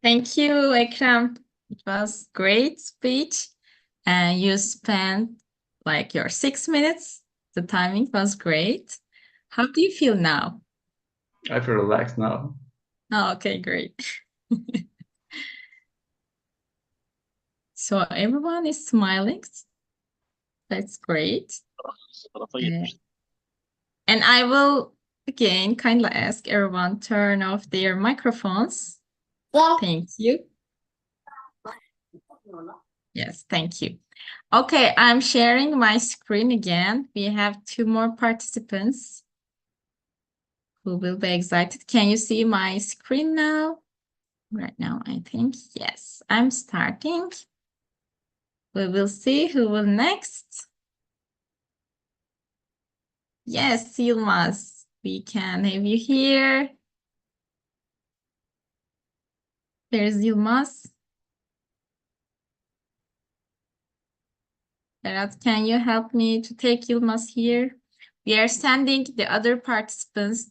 Thank you, Ekrem. It was great speech. And you spent like your 6 minutes. The timing was great. How do you feel now? I feel relaxed now. Oh, okay, great. So everyone is smiling. That's great. And I will again kindly ask everyone turn off their microphones. Thank you. Yes, thank you. Okay, I'm sharing my screen again. We have 2 more participants who will be excited. Can you see my screen now? Right now, I think. Yes, I'm starting. We will see who will next. Yes, Yilmaz, we can have you here. There's Yilmaz. Berat, can you help me to take Yilmaz here? We are sending the other participants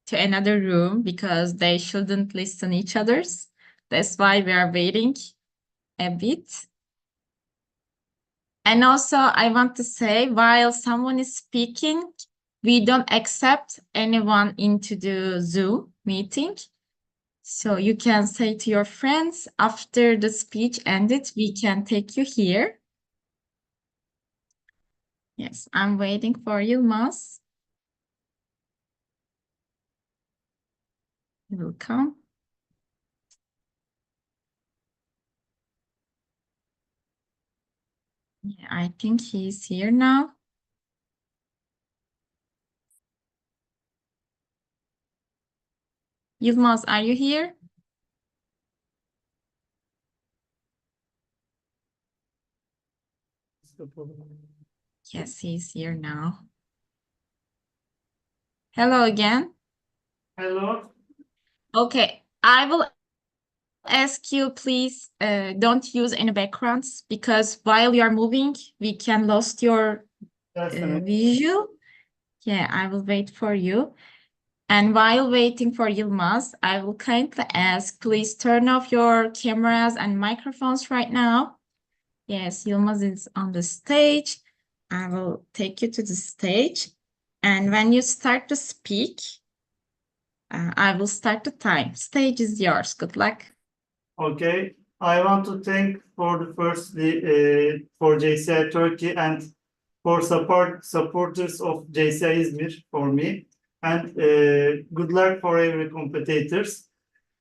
to another room because they shouldn't listen each other's. That's why we are waiting a bit. And also, I want to say, while someone is speaking, we don't accept anyone into the Zoom meeting. So you can say to your friends, after the speech ended, we can take you here. Yes, I'm waiting for Yilmaz. He will come. Yeah, I think he's here now. Yilmaz, are you here? Yes, he's here now. Hello again. Hello. Okay, I will ask you, please don't use any backgrounds because while you are moving, we can lose your visual. Yeah, I will wait for you. And while waiting for Yilmaz, I will kindly ask, please turn off your cameras and microphones right now. Yes, Yilmaz is on the stage. I will take you to the stage. And when you start to speak, I will start the time. Stage is yours. Good luck. Okay. I want to thank for the firstly for JCI Turkey and for supporters of JCI İzmir for me, and good luck for every competitors.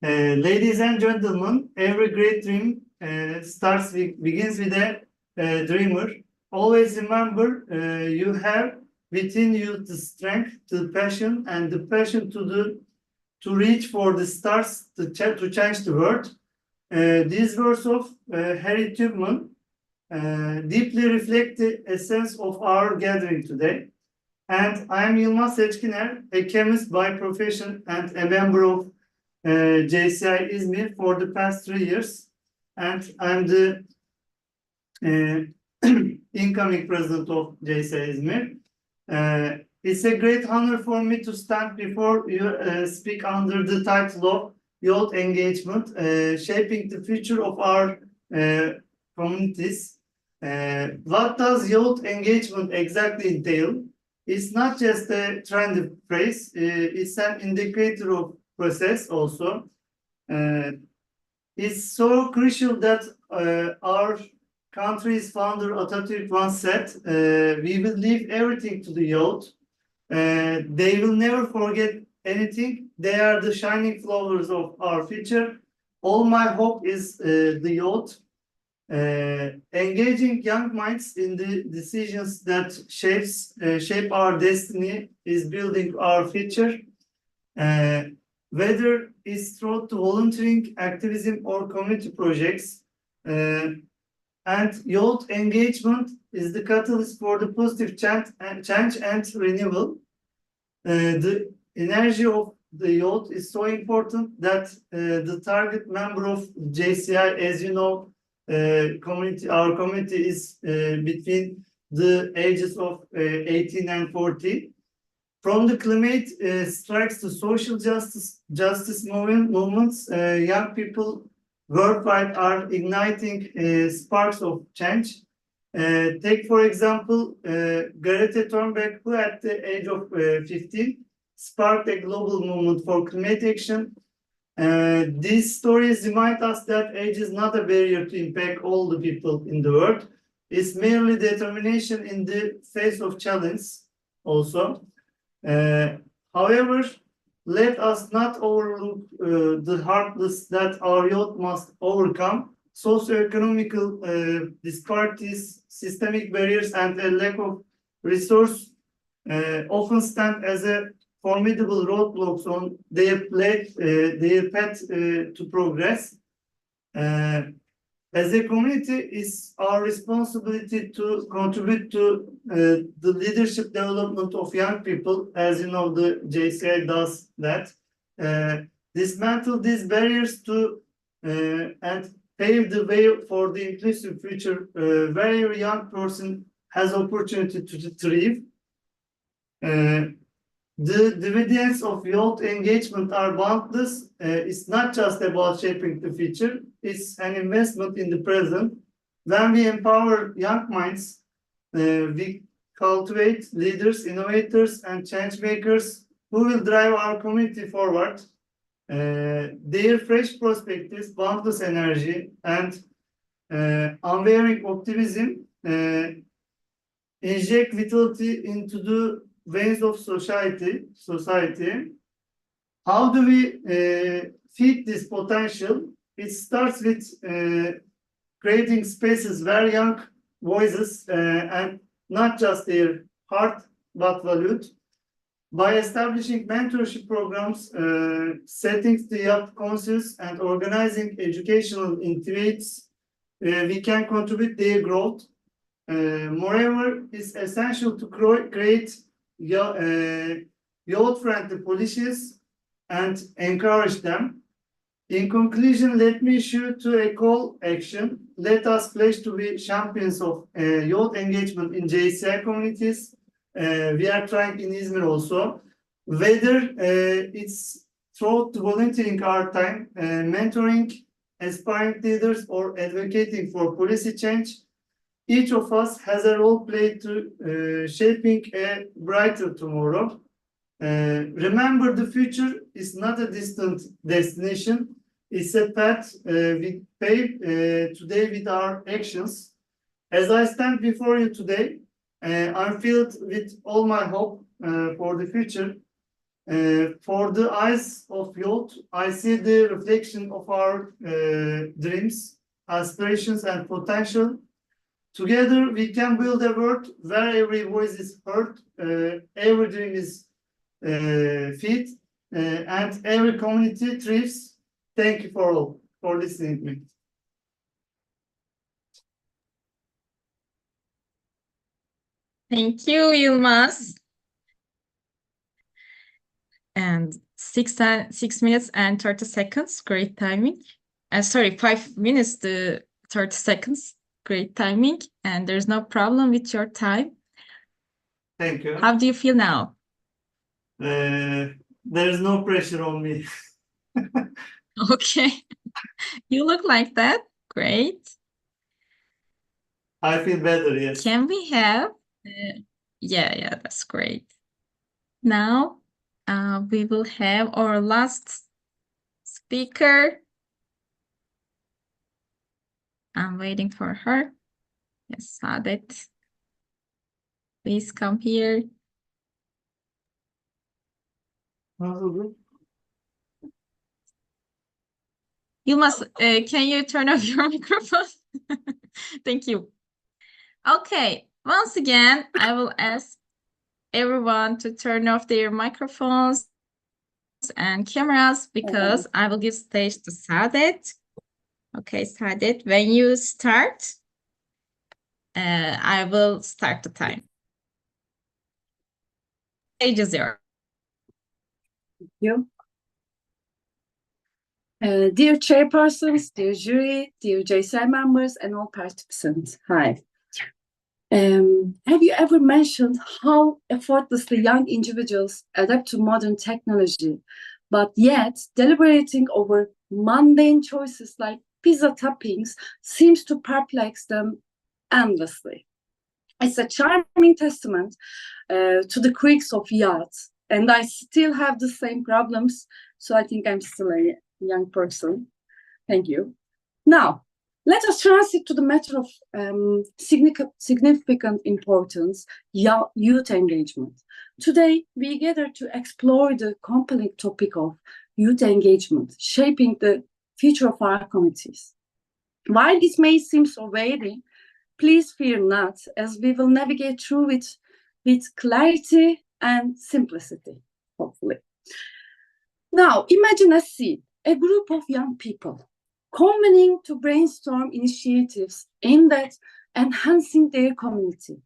Ladies and gentlemen, every great dream begins with a dreamer. Always remember, you have within you the strength, the passion, and the passion to reach for the stars to change the world. These words of Harry Tubman deeply reflect the essence of our gathering today. And I am Yılmaz Seçkiner, a chemist by profession and a member of JCI İzmir for the past 3 years. And I'm the incoming president of JCI İzmir. It's a great honor for me to stand before you, speak under the title of Youth Engagement, Shaping the Future of Our Communities. What does youth engagement exactly entail? It's not just a trendy phrase, it's an indicator of process also. It's so crucial that our country's founder Atatürk once said, we will leave everything to the youth. They will never forget anything. They are the shining flowers of our future. All my hope is the youth. Engaging young minds in the decisions that shape our destiny is building our future. Whether it's through to volunteering, activism, or community projects, and youth engagement is the catalyst for the positive change and renewal. The energy of the youth is so important that the target member of JCI, as you know, our community is between the ages of 18 and 40. From the climate strikes to social justice movements, young people worldwide are igniting sparks of change. Take, for example, Greta Thunberg, who at the age of 15 sparked a global movement for climate action. These stories remind us that age is not a barrier to impact all the people in the world. It's merely determination in the face of challenge also. However, let us not overlook the hurdles that our youth must overcome. Socioeconomical disparities, systemic barriers, and a lack of resource often stand as a formidable roadblocks on their path to progress. As a community, it's our responsibility to contribute to the leadership development of young people. As you know, the JCI does that. Dismantle these barriers to and pave the way for the inclusive future where every young person has opportunity to thrive. The dividends of youth engagement are boundless. It's not just about shaping the future, it's an investment in the present. When we empower young minds, we cultivate leaders, innovators, and change makers who will drive our community forward. Their fresh perspectives, boundless energy, and unwavering optimism inject vitality into the veins of society. How do we feed this potential? It starts with creating spaces where young voices and not just their heart but valued. By establishing mentorship programs, setting the youth conscious, and organizing educational activities, we can contribute their growth. Moreover, it's essential to create youth-friendly policies and encourage them. In conclusion, let me issue to a call action. Let us pledge to be champions of youth engagement in JCI communities. We are trying in Izmir also. Whether it's through volunteering our time, mentoring aspiring leaders, or advocating for policy change, each of us has a role played to shaping a brighter tomorrow. Remember, the future is not a distant destination. It's a path we pave today with our actions. As I stand before you today, I'm filled with all my hope for the future. For the eyes of youth, I see the reflection of our dreams, aspirations, and potential. Together, we can build a world where every voice is heard, every dream is fed, and every community thrives. Thank you for listening to me. Thank you, Yılmaz. And 6 minutes and 30 seconds, great timing. Sorry, 5 minutes to 30 seconds, great timing. And there's no problem with your time. Thank you. How do you feel now? There's no pressure on me. Okay. You look like that. Great. I feel better, yes. Can we have... yeah, that's great. Now, we will have our last speaker. I'm waiting for her. Yes, Saadet. Please come here. Yılmaz, can you turn off your microphone? Thank you. Okay, once again, I will ask everyone to turn off their microphones and cameras because I will give stage to Saadet. Okay, Saadet, when you start, I will start the time. Stage is yours. Thank you. Dear chairpersons, dear jury, dear JCI members, and all participants, hi. Have you ever mentioned how effortlessly young individuals adapt to modern technology, but yet deliberating over mundane choices like pizza toppings seems to perplex them endlessly. It's a charming testament to the quirks of youth, and I still have the same problems, so I think I'm still a young person. Thank you. Now, let us transit to the matter of significant importance, youth engagement. Today, we gather to explore the compelling topic of youth engagement, shaping the future of our communities. While it may seem so vague, please fear not, as we will navigate through it with clarity and simplicity, hopefully. Now, imagine a scene, a group of young people convening to brainstorm initiatives aimed at enhancing their community.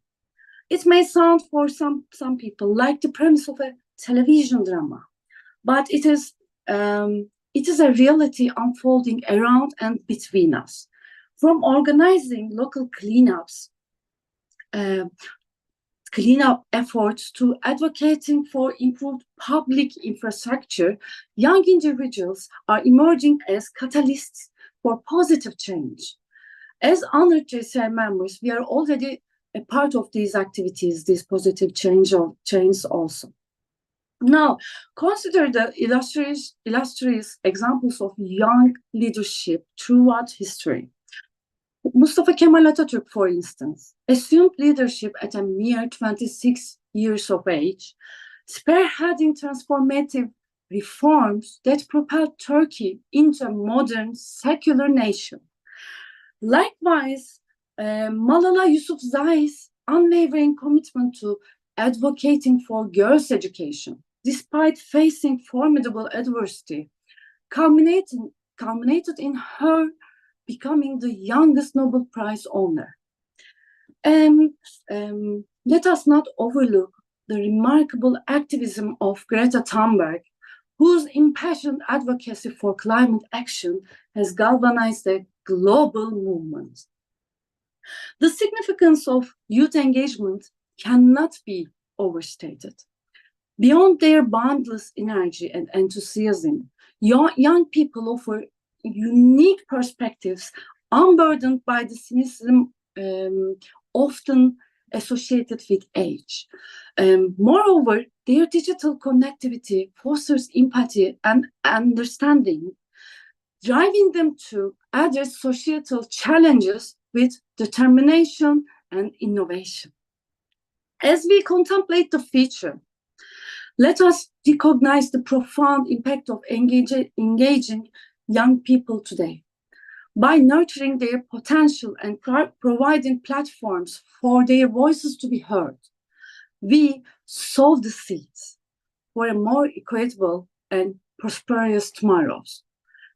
It may sound for some people like the premise of a television drama, but it is a reality unfolding around and between us. From organizing local cleanup efforts to advocating for improved public infrastructure, young individuals are emerging as catalysts for positive change. As honored JCI members, we are already a part of these activities, these positive change also. Now, consider the illustrious examples of young leadership throughout history. Mustafa Kemal Atatürk, for instance, assumed leadership at a mere 26 years of age, spearheading transformative reforms that propelled Turkey into a modern, secular nation. Likewise, Malala Yousafzai's unwavering commitment to advocating for girls' education, despite facing formidable adversity, culminated in her becoming the youngest Nobel Prize owner. And let us not overlook the remarkable activism of Greta Thunberg, whose impassioned advocacy for climate action has galvanized a global movement. The significance of youth engagement cannot be overstated. Beyond their boundless energy and enthusiasm, young people offer unique perspectives unburdened by the cynicism often associated with age. Moreover, their digital connectivity fosters empathy and understanding, driving them to address societal challenges with determination and innovation. As we contemplate the future, let us recognize the profound impact of engaging young people today. By nurturing their potential and providing platforms for their voices to be heard, we sow the seeds for a more equitable and prosperous tomorrow.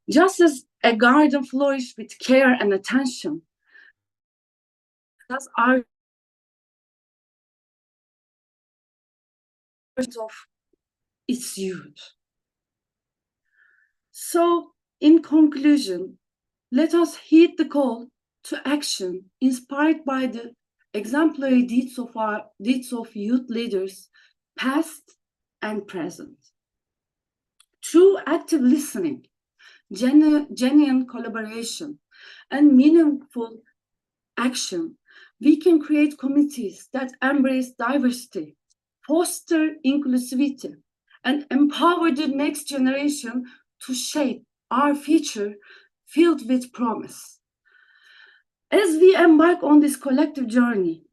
Just as a garden flourishes with care and attention, that's our of its youth. So, in conclusion, let us heed the call to action inspired by the exemplary deeds of youth leaders, past and present. Through active listening, genuine collaboration, and meaningful action, we can create communities that embrace diversity, foster inclusivity, and empower the next generation to shape our future filled with promise. As we embark on this collective journey,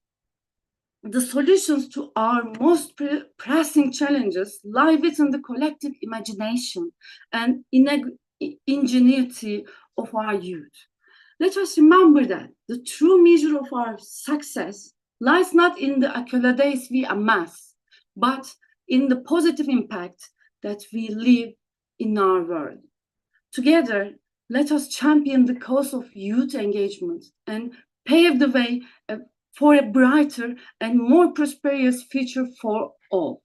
the solutions to our most pressing challenges lie within the collective imagination and ingenuity of our youth. Let us remember that the true measure of our success lies not in the accolades we amass, but in the positive impact that we leave in our world. Together, let us champion the cause of youth engagement and pave the way for a brighter and more prosperous future for all.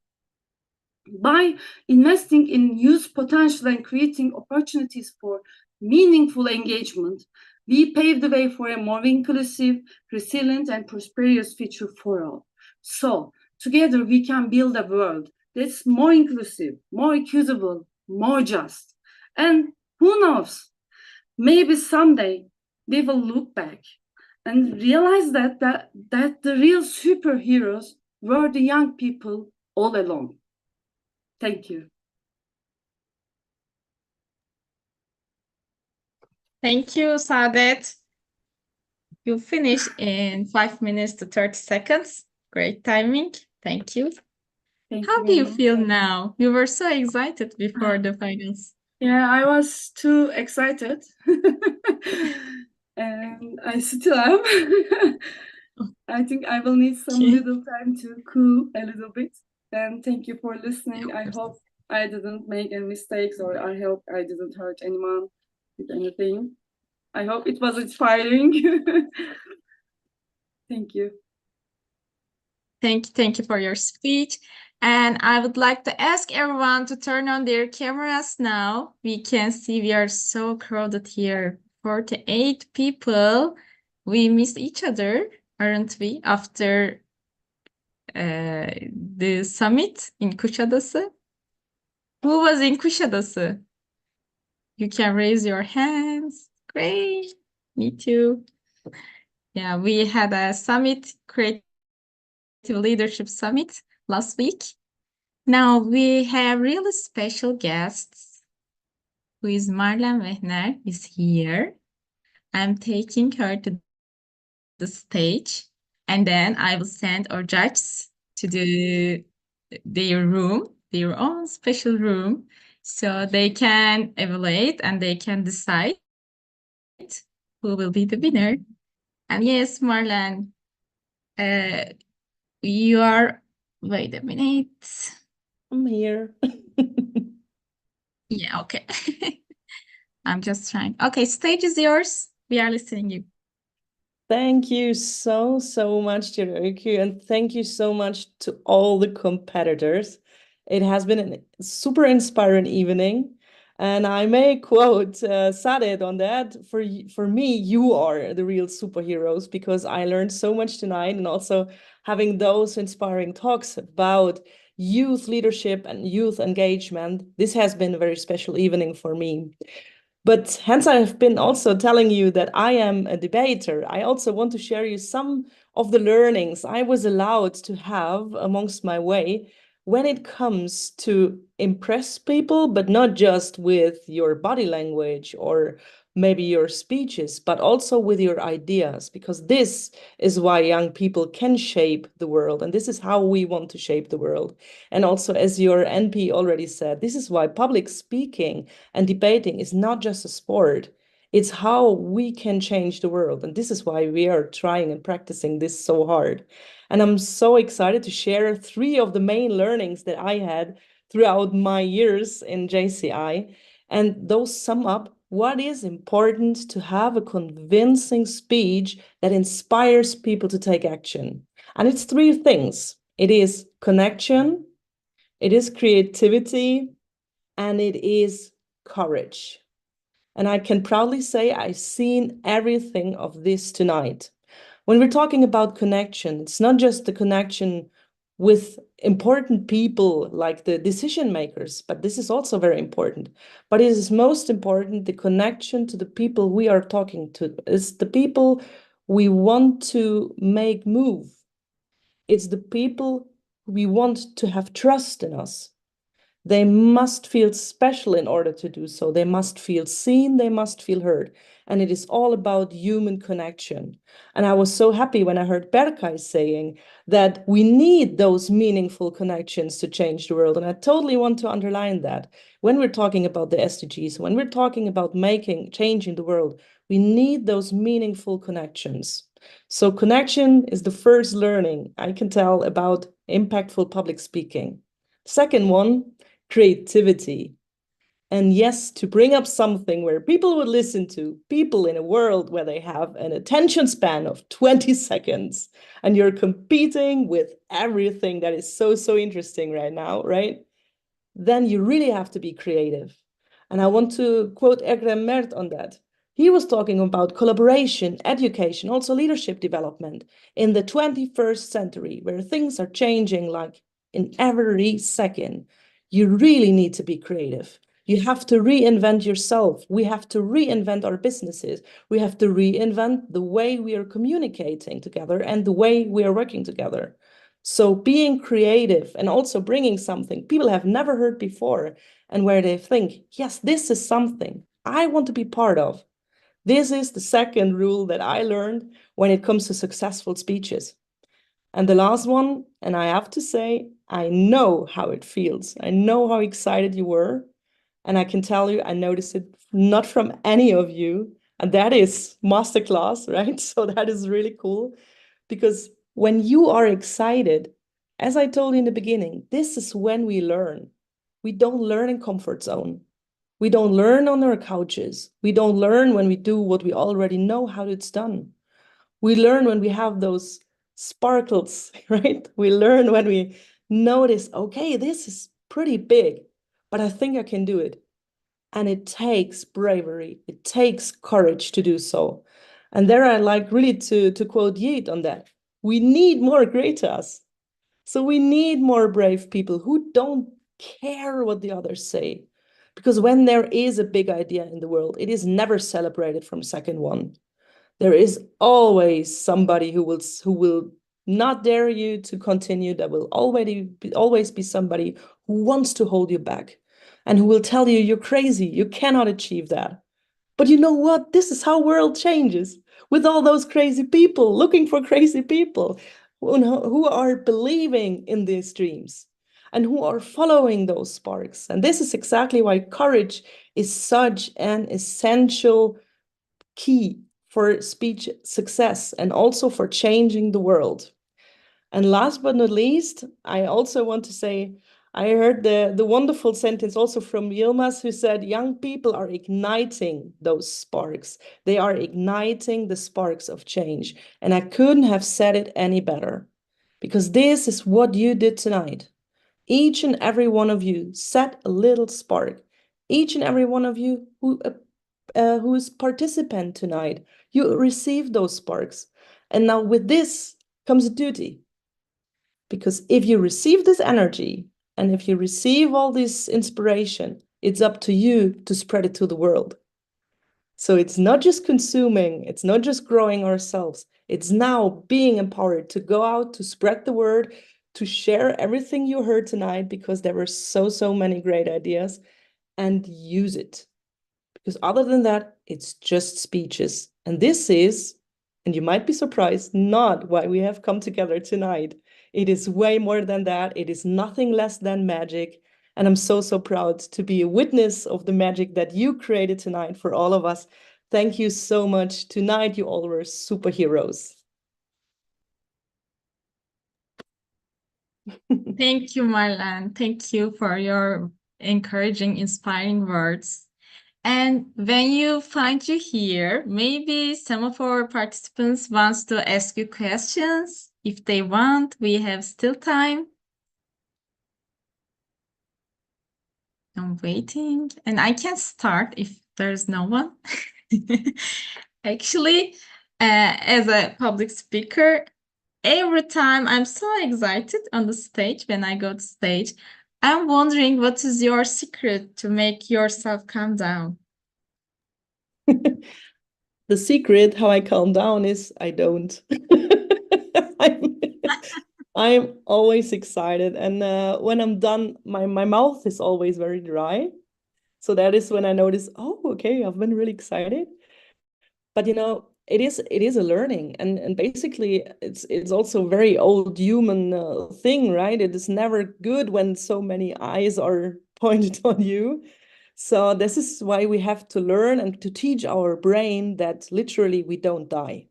By investing in youth potential and creating opportunities for meaningful engagement, we pave the way for a more inclusive, resilient, and prosperous future for all. So, together we can build a world that's more inclusive, more equitable, more just. And who knows, maybe someday we will look back and realize that the real superheroes were the young people all along. Thank you. Thank you, Saadet. You finished in 5 minutes to 30 seconds. Great timing. Thank you. Thank How do very you much. feel now? You were so excited before the finals. Yeah, I was too excited. And I still am. I think I will need some Okay. little time to cool a little bit. And thank you for listening. Yeah, I of course. hope I didn't make any mistakes, or I hope I didn't hurt anyone with anything. I hope it was inspiring. Thank you. Thank you for your speech. And I would like to ask everyone to turn on their cameras now. We can see we are so crowded here. 48 people. We missed each other, aren't we, after the summit in Kuşadası? Who was in Kuşadası? You can raise your hands. Great. Me too. Yeah, we had a summit, Creative Leadership Summit last week. Now we have really special guests, who is Marlen Wehner is here. I'm taking her to the stage, and then I will send our judges to their room, their own special room, so they can evaluate and they can decide who will be the winner. And yes, Marlen, you are, wait a minute. I'm here. Yeah, okay. I'm just trying. Okay, stage is yours. We are listening you. Thank you so much, Jiroku, and thank you so much to all the competitors. It has been a super inspiring evening, and I may quote Saadet on that. For me, you are the real superheroes, because I learned so much tonight, and also having those inspiring talks about youth leadership and youth engagement. This has been a very special evening for me. But hence I have been also telling you that I am a debater. I also want to share you some of the learnings I was allowed to have amongst my way when it comes to impress people, but not just with your body language or maybe your speeches, but also with your ideas, because this is why young people can shape the world, and this is how we want to shape the world. And also, as your NP already said, this is why public speaking and debating is not just a sport. It's how we can change the world. And this is why we are trying and practicing this so hard. And I'm so excited to share 3 of the main learnings that I had throughout my years in JCI. And those sum up what is important to have a convincing speech that inspires people to take action. And it's 3 things. It is connection, it is creativity, and it is courage. And I can proudly say I've seen everything of this tonight. When we're talking about connection, it's not just the connection with important people like the decision makers, but this is also very important. But it is most important the connection to the people we are talking to. It's the people we want to make move. It's the people we want to have trust in us. They must feel special in order to do so. They must feel seen, they must feel heard. And it is all about human connection. And I was so happy when I heard Berkay saying that we need those meaningful connections to change the world. And I totally want to underline that. When we're talking about the SDGs, when we're talking about changing the world, we need those meaningful connections. So connection is the first learning I can tell about impactful public speaking. Second one, creativity. And yes, to bring up something where people would listen to, people in a world where they have an attention span of 20 seconds, and you're competing with everything that is so interesting right now, right? Then you really have to be creative. And I want to quote Ekrem Mert on that. He was talking about collaboration, education, also leadership development in the 21st century, where things are changing like in every second. You really need to be creative. You have to reinvent yourself. We have to reinvent our businesses. We have to reinvent the way we are communicating together and the way we are working together. So being creative and also bringing something people have never heard before and where they think, yes, this is something I want to be part of. This is the second rule that I learned when it comes to successful speeches. And the last one, and I have to say, I know how it feels. I know how excited you were. And I can tell you, I noticed it not from any of you. And that is masterclass, right? So that is really cool. Because when you are excited, as I told you in the beginning, this is when we learn. We don't learn in comfort zone. We don't learn on our couches. We don't learn when we do what we already know how it's done. We learn when we have those sparkles, right? We learn when we notice, okay, this is pretty big, but I think I can do it. And it takes bravery. It takes courage to do so. And there I like really to quote Yeat on that. We need more Gretas. So we need more brave people who don't care what the others say. Because when there is a big idea in the world, it is never celebrated from second one. There is always somebody who will not dare you to continue. There will always be somebody who wants to hold you back and who will tell you you're crazy, you cannot achieve that. But you know what? This is how world changes, with all those crazy people looking for crazy people who are believing in these dreams and who are following those sparks. And this is exactly why courage is such an essential key for speech success and also for changing the world. And last but not least, I also want to say, I heard the wonderful sentence also from Yilmaz, who said, young people are igniting those sparks. They are igniting the sparks of change. And I couldn't have said it any better, because this is what you did tonight. Each and every one of you set a little spark. Each and every one of you who is participant tonight, you received those sparks. And now with this comes a duty. Because if you receive this energy and if you receive all this inspiration, it's up to you to spread it to the world. So it's not just consuming, it's not just growing ourselves. It's now being empowered to go out, to spread the word, to share everything you heard tonight, because there were so many great ideas, and use it. Because other than that, it's just speeches. And this is, and you might be surprised, not why we have come together tonight. It is way more than that. It is nothing less than magic. And I'm so proud to be a witness of the magic that you created tonight for all of us. Thank you so much. Tonight, you all were superheroes. Thank you, Marlene. Thank you for your encouraging, inspiring words. And when you find you here, maybe some of our participants wants to ask you questions. If they want, we have still time. I'm waiting, and I can start if there's no one. Actually, as a public speaker, every time I'm so excited on the stage, when I go to stage, I'm wondering what is your secret to make yourself calm down? The secret how I calm down is I don't. I'm always excited, and when I'm done, my mouth is always very dry. So that is when I notice, oh, okay, I've been really excited. But you know, it is a learning, and basically it's also a very old human thing, right? It is never good when so many eyes are pointed on you. So this is why we have to learn and to teach our brain that literally we don't die.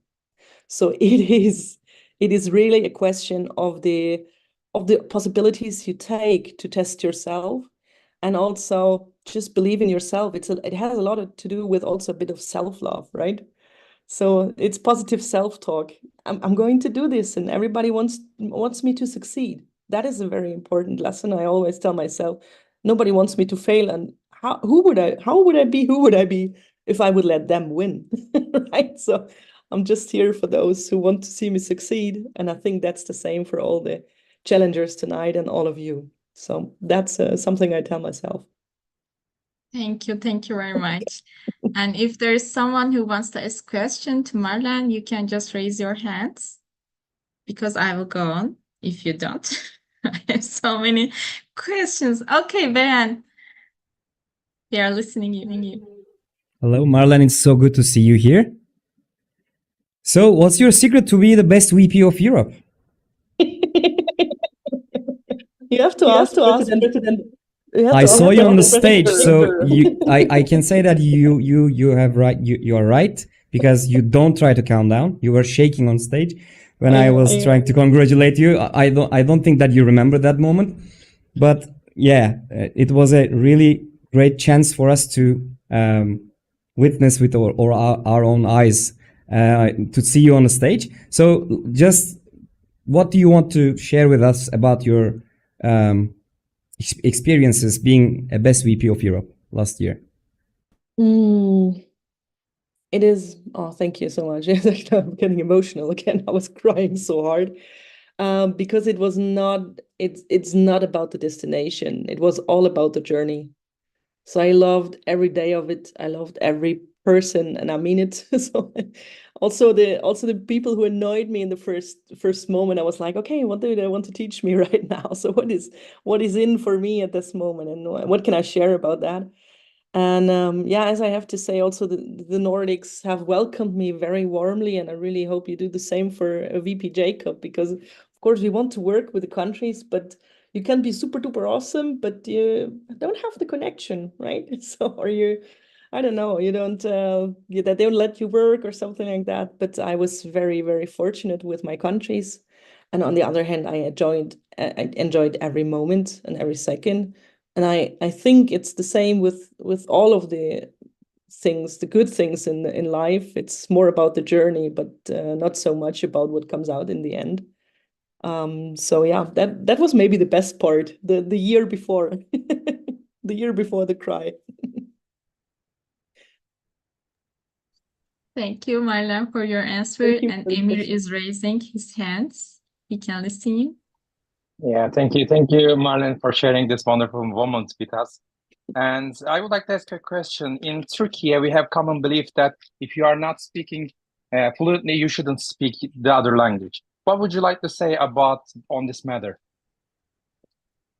So it is really a question of the possibilities you take to test yourself, and also just believe in yourself. It has a lot to do with also a bit of self-love, right? So it's positive self-talk. I'm going to do this, and everybody wants me to succeed. That is a very important lesson. I always tell myself, nobody wants me to fail, and how would I be if I would let them win, right? So I'm just here for those who want to see me succeed, and I think that's the same for all the challengers tonight and all of you. So that's something I tell myself. Thank you very much. And if there is someone who wants to ask question to Marlen, you can just raise your hands because I will go on if you don't. I have so many questions. Okay, Ben. We are listening you. Hello, Marlen. It's so good to see you here. So, what's your secret to be the best VP of Europe? You have to ask President. I saw you on the stage, so I can say that you have right. You are right because you don't try to calm down. You were shaking on stage when I was trying to congratulate you. I don't think that you remember that moment, but yeah, it was a really great chance for us to witness with our own eyes to see you on the stage. So, just what do you want to share with us about your experiences being a best VP of Europe last year? It is. Oh, thank you so much. I'm getting emotional again. I was crying so hard because it was not. It's not about the destination. It was all about the journey. So I loved every day of it. I loved every person, and I mean it. So also the people who annoyed me in the first moment, I was like, okay, what do they want to teach me right now? So what is in for me at this moment, and what can I share about that? And yeah, as I have to say, also the Nordics have welcomed me very warmly, and I really hope you do the same for VP Jacob, because of course we want to work with the countries, but you can be super duper awesome, but you don't have the connection, right? So, or I don't know, you don't, they don't let you work or something like that. But I was very, very fortunate with my countries. And on the other hand, I enjoyed every moment and every second. And I think it's the same with all of the things, the good things in life. It's more about the journey, but not so much about what comes out in the end. So yeah, that was maybe the best part, the year before, the year before the cry. Thank you, Marlen, for your answer. And Emir is raising his hands. We can listen. Yeah, thank you, Marlen, for sharing this wonderful moment with us. And I would like to ask a question. In Turkey, we have common belief that if you are not speaking fluently, you shouldn't speak the other language. What would you like to say on this matter?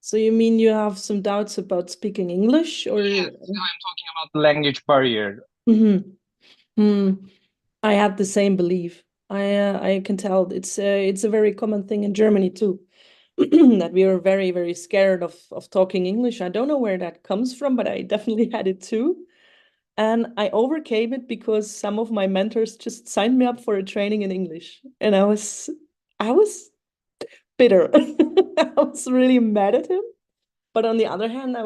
So you mean you have some doubts about speaking English, or? Yes, I'm talking about the language barrier. I had the same belief. I can tell it's a very common thing in Germany too, that we are very, very scared of talking English. I don't know where that comes from, but I definitely had it too. And I overcame it because some of my mentors just signed me up for a training in English, and I was bitter. I was really mad at him. But on the other hand, I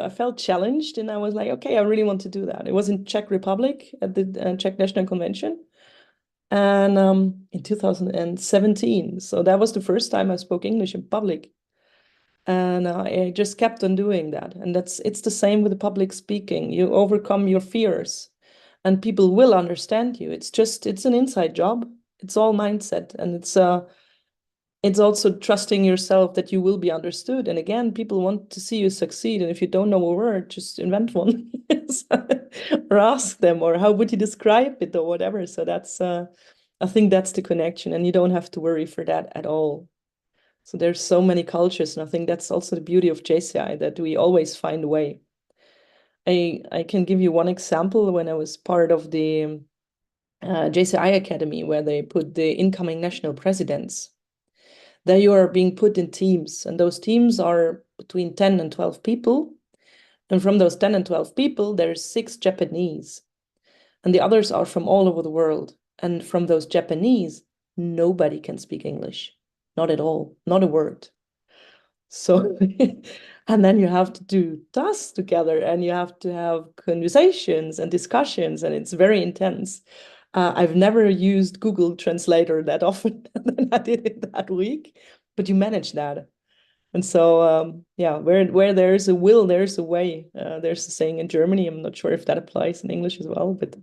felt challenged, and I was like, okay, I really want to do that. It was in Czech Republic at the Czech National Convention, and in 2017. So that was the first time I spoke English in public, and I just kept on doing that. And it's the same with the public speaking. You overcome your fears, and people will understand you. It's an inside job. It's all mindset, and it's also trusting yourself that you will be understood. And again, people want to see you succeed. And if you don't know a word, just invent one or ask them, or how would you describe it, or whatever. So I think that's the connection, and you don't have to worry for that at all. So there's so many cultures, and I think that's also the beauty of JCI, that we always find a way. I can give you one example. When I was part of the JCI Academy, where they put the incoming national presidents, there you are being put in teams, and those teams are between 10 and 12 people. And from those 10 and 12 people, there's 6 Japanese, and the others are from all over the world. And from those Japanese, nobody can speak English, not at all, not a word. So, and then you have to do tasks together, and you have to have conversations and discussions, and it's very intense. I've never used Google Translator that often than I did it that week, but you manage that. And so, yeah, where there's a will, there's a way. There's a saying in Germany. I'm not sure if that applies in English as well, but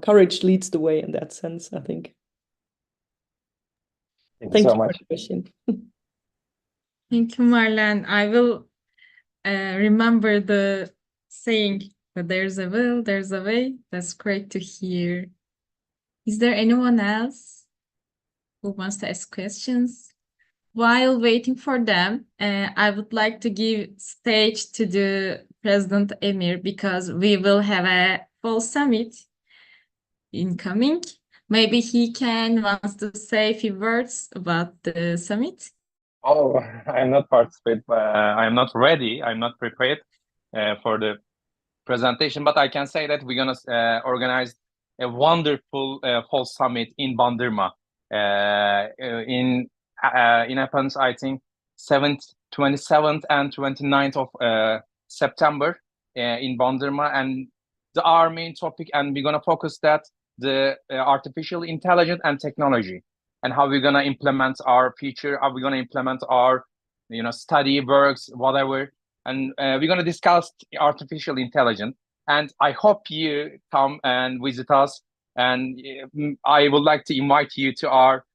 courage leads the way in that sense, I think. Thank you so much. For the question. Thank you, Marlen. I will remember the saying that there's a will, there's a way. That's great to hear. Is there anyone else who wants to ask questions? While waiting for them, I would like to give stage to the President Emir because we will have a full summit incoming. Maybe he wants to say a few words about the summit. Oh, I'm not participate. I'm not ready. I'm not prepared for the presentation, but I can say that we're gonna organize a wonderful fall summit in Bandırma. In happens, I think, 27th and 29th of September in Bandırma, and our main topic, and we're gonna focus that the artificial intelligence and technology, and how we're gonna implement our future, how we're gonna implement our, study works, whatever, and we're gonna discuss artificial intelligence. And I hope you come and visit us. And I would like to invite you to our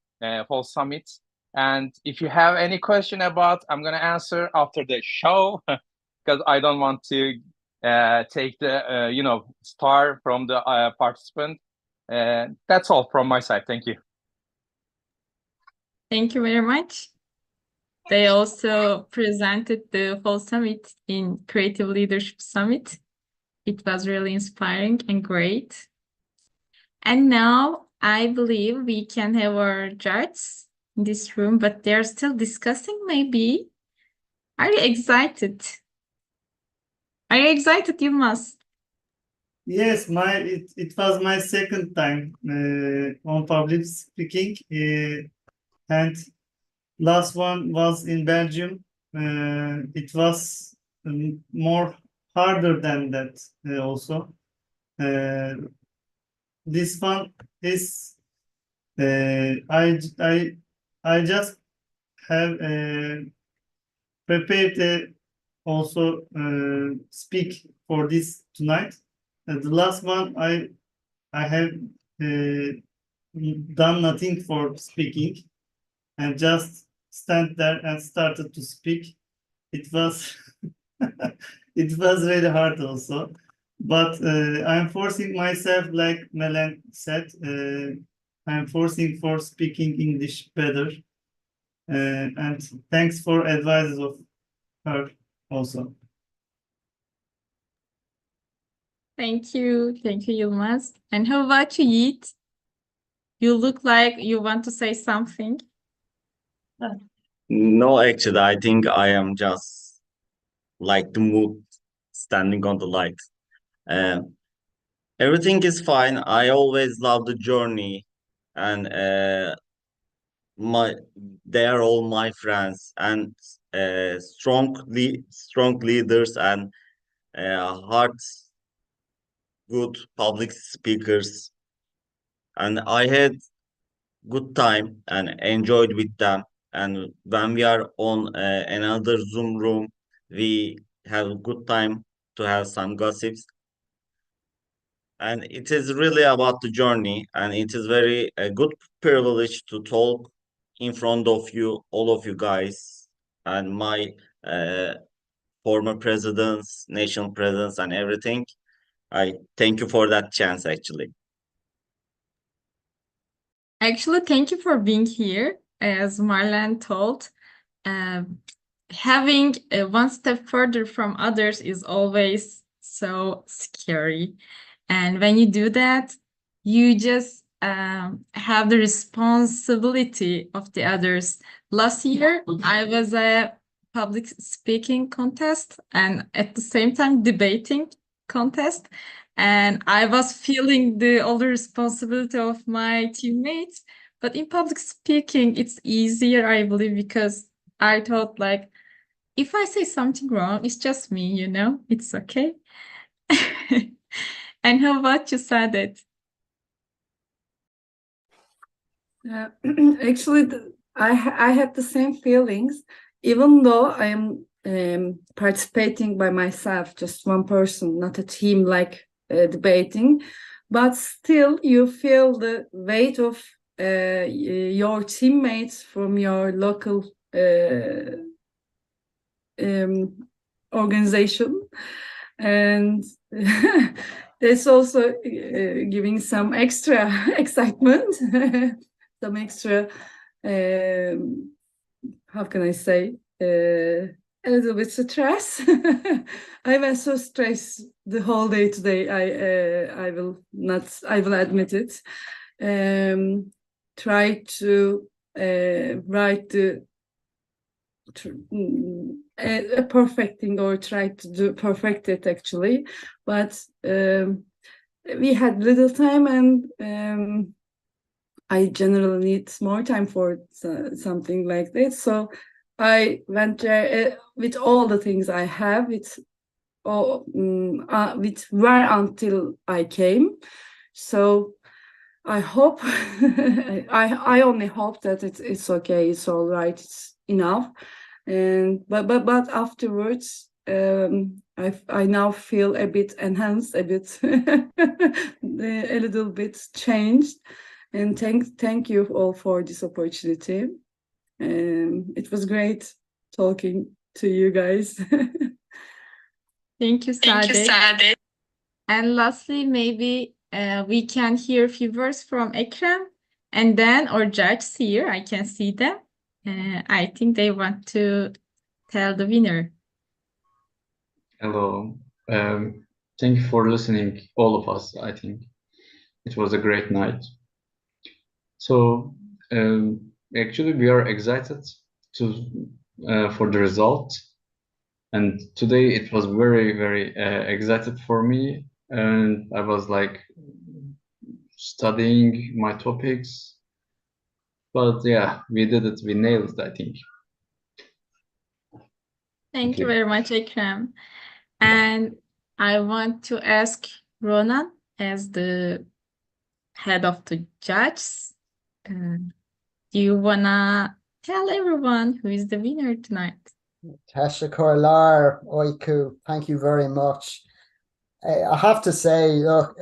fall summit. And if you have any question about, I'm gonna answer after the show because I don't want to take the star from the participant. That's all from my side. Thank you. Thank you very much. They also presented the whole summit in Creative Leadership Summit. It was really inspiring and great. And now I believe we can have our judges in this room, but they're still discussing maybe. Are you excited? Are you excited, Yılmaz? Yes, it was my second time on public speaking, and last one was in Belgium. It was more harder than that also. This one is I just have prepared also speak for this tonight. The last one I have done nothing for speaking and just stand there and started to speak. It was it was really hard also, but I'm forcing myself, like Melen said. I'm forcing for speaking English better, and thanks for advices of her also. Thank you, Yılmaz. And how about you, Yiğit? You look like you want to say something. No, actually, I think I am just like the mood standing on the light. Everything is fine. I always love the journey, and they are all my friends and strong leaders and hard, good public speakers. And I had good time and enjoyed with them. And when we are on another Zoom room, we have a good time to have some gossips. And it is really about the journey, and it is very a good privilege to talk in front of you, all of you guys, and my former presidents, national presidents, and everything. I thank you for that chance, actually. Actually, thank you for being here. As Marlene told, having one step further from others is always so scary. And when you do that, you just have the responsibility of the others. Last year, I was a public speaking contest and at the same time debating contest. And I was feeling all the responsibility of my teammates. But in public speaking, it's easier, I believe, because I thought, like, if I say something wrong, it's just me, it's okay. And how about you, Saadet? Actually, I had the same feelings, even though I am participating by myself, just one person, not a team like debating, but still you feel the weight of your teammates from your local organization. and that's also giving some extra excitement, some extra, how can I say, a little bit stress. I was so stressed the whole day today. I will admit it. Try to write the perfecting, or try to perfect it actually, but we had little time, and I generally need more time for something like this. So I went there with all the things I have, with where until I came. So I hope I only hope that it's okay, it's all right, it's enough. And but afterwards, I now feel a bit enhanced, a bit a little bit changed. And thank you all for this opportunity. It was great talking to you guys. Thank you, Saadet. And lastly, maybe we can hear a few words from Ekrem, and then our judges here, I can see them. I think they want to tell the winner. Hello. Thank you for listening, all of us. I think it was a great night. So actually, we are excited for the result. And today it was very, very excited for me. And I was like studying my topics. But yeah, we did it. We nailed it, I think. Thank you very much, Ekrem. And I want to ask Ronan, as the head of the judges, do you wanna tell everyone who is the winner tonight? Teşekkürler, Oiku. Thank you very much. I have to say, look,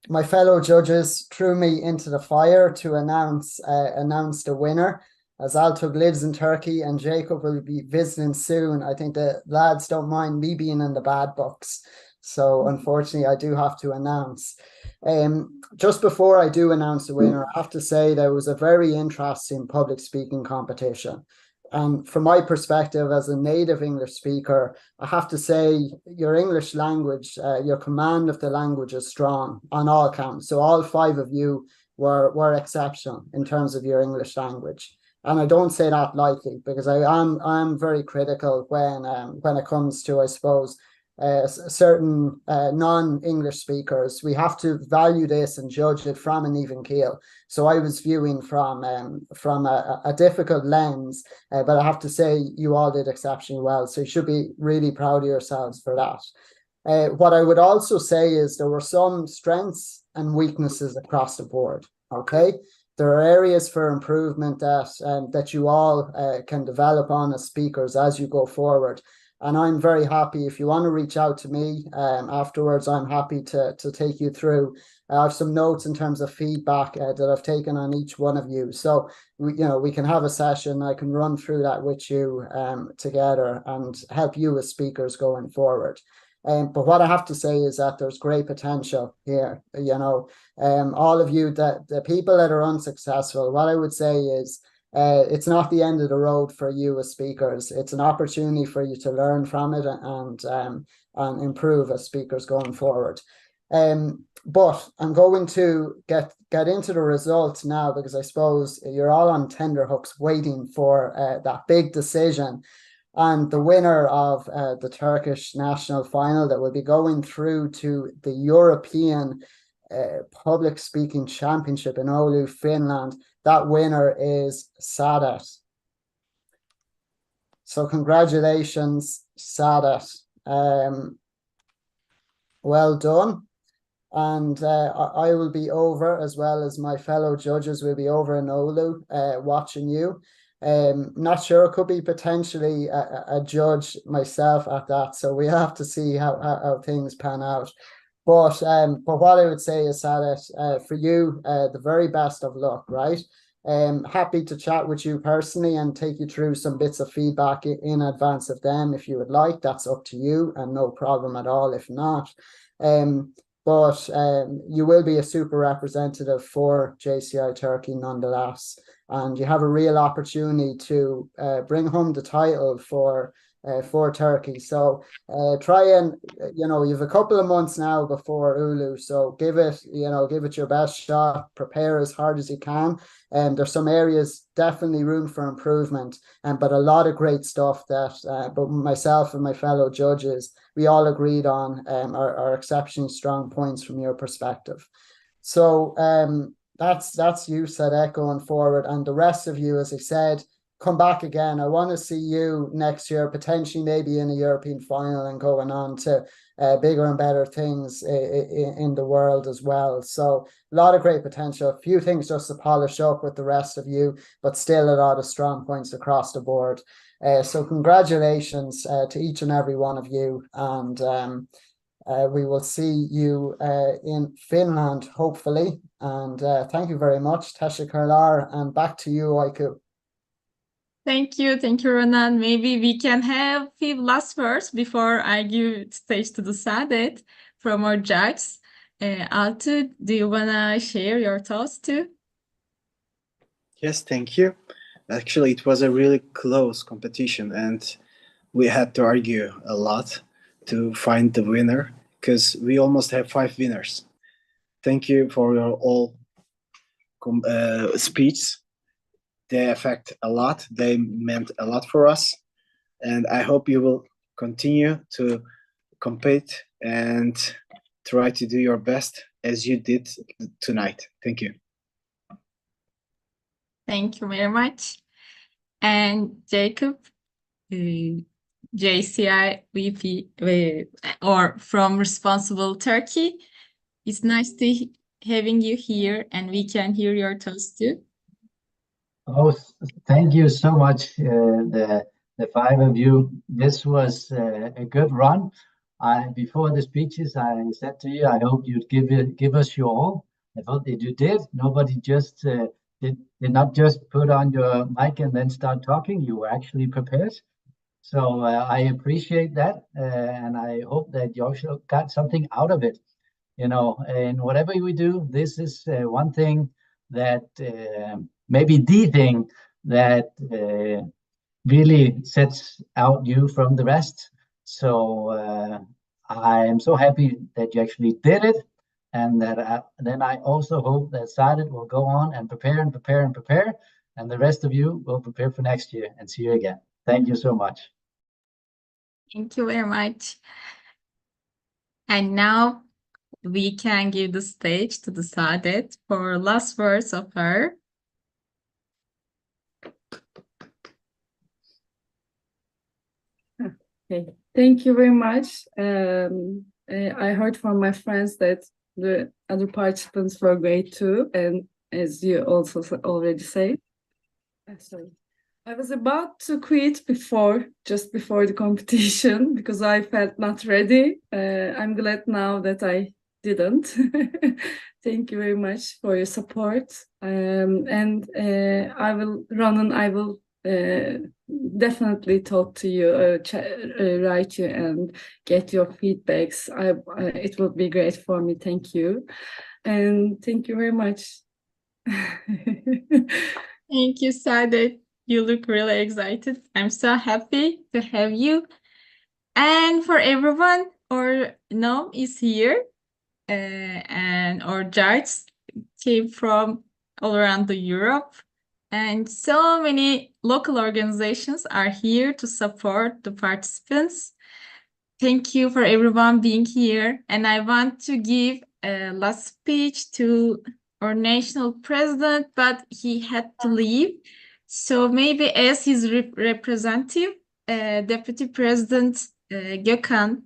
my fellow judges threw me into the fire to announce the winner. As Altug lives in Turkey and Jacob will be visiting soon, I think the lads don't mind me being in the bad books. So unfortunately, I do have to announce. Just before I do announce the winner, I have to say there was a very interesting public speaking competition. And from my perspective as a native English speaker, I have to say your English language, your command of the language is strong on all counts. So all 5 of you were exceptional in terms of your English language. And I don't say that lightly, because I'm very critical when it comes to, I suppose, certain non-English speakers. We have to value this and judge it from an even keel. So I was viewing from a difficult lens, but I have to say you all did exceptionally well. So you should be really proud of yourselves for that. What I would also say is there were some strengths and weaknesses across the board. Okay, there are areas for improvement that you all can develop on as speakers as you go forward. And I'm very happy. If you want to reach out to me afterwards, I'm happy to take you through. I have some notes in terms of feedback that I've taken on each one of you. So we can have a session. I can run through that with you together and help you as speakers going forward. But what I have to say is that there's great potential here. All of you, the people that are unsuccessful, what I would say is, it's not the end of the road for you as speakers. It's an opportunity for you to learn from it and improve as speakers going forward. But I'm going to get into the results now, because I suppose you're all on tenterhooks waiting for that big decision. And the winner of the Turkish national final that will be going through to the European Public Speaking Championship in Oulu, Finland, that winner is Saadet. So congratulations, Saadet. Well done. And I will be over, as well as my fellow judges will be over in Oulu watching you. Not sure, it could be potentially a judge myself at that. So we have to see how things pan out. But what I would say is, Saadet, for you, the very best of luck, right? Happy to chat with you personally and take you through some bits of feedback in advance of them if you would like. That's up to you and no problem at all if not. But you will be a super representative for JCI Turkey nonetheless, and you have a real opportunity to bring home the title for Turkey. So try and, you know, you've a couple of months now before Ulu, so give it your best shot, prepare as hard as you can. And there's some areas definitely room for improvement, but a lot of great stuff that but myself and my fellow judges, we all agreed on are exceptionally strong points from your perspective. So that's you, Sadek, going forward, and the rest of you, as I said, come back again. I want to see you next year, potentially maybe in a European final and going on to bigger and better things in the world as well. So a lot of great potential, a few things just to polish up with the rest of you, but still a lot of strong points across the board. So congratulations to each and every one of you, and we will see you in Finland, hopefully. And thank you very much, Teşekkürler, and back to you, Aiku. Thank you, Ronan. Maybe we can have few last words before I give stage to the Saadet from our judges. Altu, do you wanna share your thoughts too? Yes, thank you. Actually, it was a really close competition, and we had to argue a lot to find the winner because we almost have 5 winners. Thank you for your all speeches. They affect a lot. They meant a lot for us, and I hope you will continue to compete and try to do your best as you did tonight. Thank you. Thank you very much. And Jacob, JCI VP or from Responsible Turkey, it's nice to having you here, and we can hear your thoughts too. Oh, thank you so much, the 5 of you. This was a good run. Before the speeches, I said to you, I hope you'd give us your all. I thought that you did. Nobody just did not just put on your mic and then start talking. You were actually prepared. So I appreciate that, and I hope that you also got something out of it. You know, and whatever we do, this is one thing that maybe the thing that really sets out you from the rest. So I am so happy that you actually did it, and that then I also hope that Saadet will go on and prepare and prepare and prepare, and the rest of you will prepare for next year and see you again. Thank you so much. Thank you very much. And now we can give the stage to the Saadet for last words of her. Okay, thank you very much. I heard from my friends that the other participants were great too, and as you also already said. Sorry. I was about to quit just before the competition because I felt not ready. I'm glad now that I didn't. Thank you very much for your support. And I will definitely talk to you, write you and get your feedbacks. It will be great for me. Thank you. And thank you very much. Thank you, Saadet. You look really excited. I'm so happy to have you. And for everyone, our Nom is here, and our judges came from all around the Europe, and so many local organizations are here to support the participants. Thank you for everyone being here, and I want to give a last speech to our national president, but he had to leave. So maybe as his representative, Deputy President Gökhan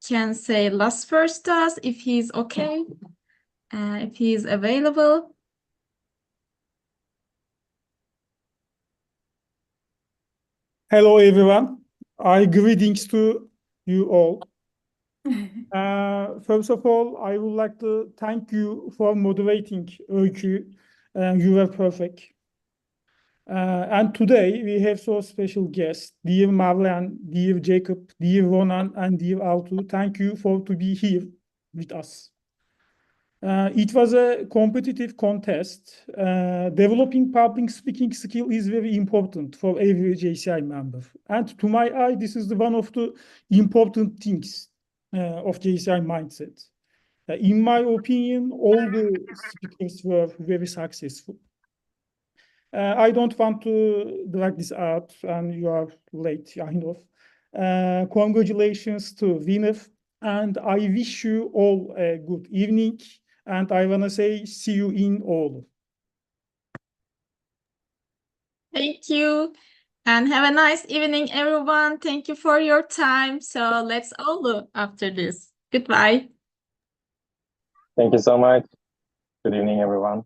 can say last words to us if he's okay, if he's available. Hello, everyone. Greetings to you all. First of all, I would like to thank you for moderating, Öykü. You were perfect. And today we have so special guests, dear Marlene, dear Jacob, dear Ronan, and dear Altu. Thank you for to be here with us. It was a competitive contest. Developing public speaking skill is very important for every JCI member. And to my eye, this is one of the important things of JCI mindset. In my opinion, all the speakers were very successful. I don't want to drag this out, and you are late, I know. Congratulations to winner, and I wish you all a good evening. And I want to say, see you in all. Thank you. And have a nice evening, everyone. Thank you for your time. So let's all look after this. Goodbye. Thank you so much. Good evening, everyone.